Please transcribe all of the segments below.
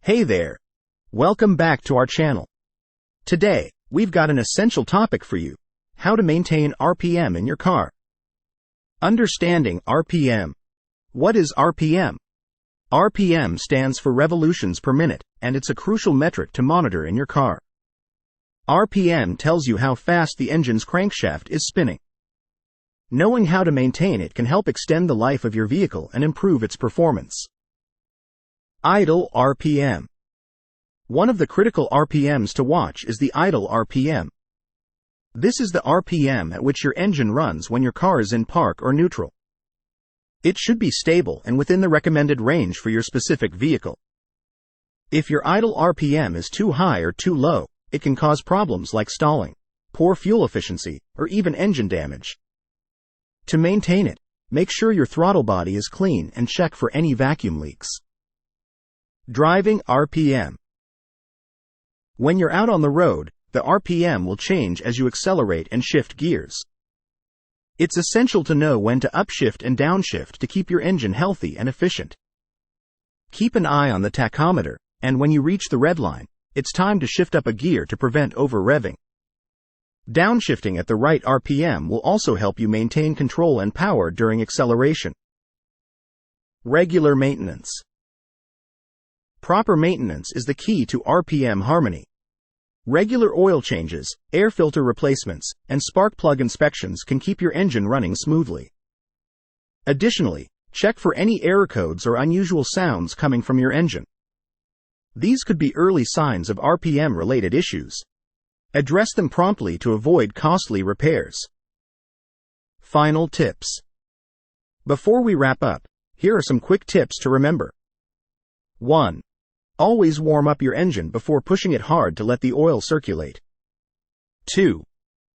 Hey there! Welcome back to our channel. Today, we've got an essential topic for you: how to maintain RPM in your car. Understanding RPM. What is RPM? RPM stands for revolutions per minute, and it's a crucial metric to monitor in your car. RPM tells you how fast the engine's crankshaft is spinning. Knowing how to maintain it can help extend the life of your vehicle and improve its performance. Idle RPM. One of the critical RPMs to watch is the idle RPM. This is the RPM at which your engine runs when your car is in park or neutral. It should be stable and within the recommended range for your specific vehicle. If your idle RPM is too high or too low, it can cause problems like stalling, poor fuel efficiency, or even engine damage. To maintain it, make sure your throttle body is clean and check for any vacuum leaks. Driving RPM. When you're out on the road, the RPM will change as you accelerate and shift gears. It's essential to know when to upshift and downshift to keep your engine healthy and efficient. Keep an eye on the tachometer, and when you reach the red line, it's time to shift up a gear to prevent over-revving. Downshifting at the right RPM will also help you maintain control and power during acceleration. Regular maintenance. Proper maintenance is the key to RPM harmony. Regular oil changes, air filter replacements, and spark plug inspections can keep your engine running smoothly. Additionally, check for any error codes or unusual sounds coming from your engine. These could be early signs of RPM-related issues. Address them promptly to avoid costly repairs. Final tips. Before we wrap up, here are some quick tips to remember. 1. Always warm up your engine before pushing it hard to let the oil circulate. 2.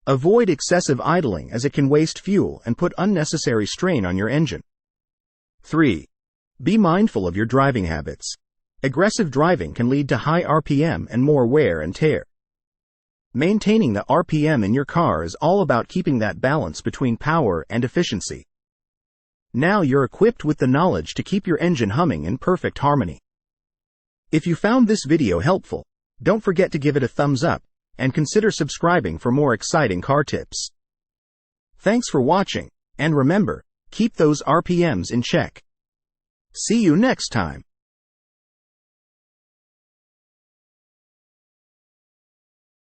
Avoid excessive idling as it can waste fuel and put unnecessary strain on your engine. 3. Be mindful of your driving habits. Aggressive driving can lead to high RPM and more wear and tear. Maintaining the RPM in your car is all about keeping that balance between power and efficiency. Now you're equipped with the knowledge to keep your engine humming in perfect harmony. If you found this video helpful, don't forget to give it a thumbs up, and consider subscribing for more exciting car tips. Thanks for watching, and remember, keep those RPMs in check. See you next time.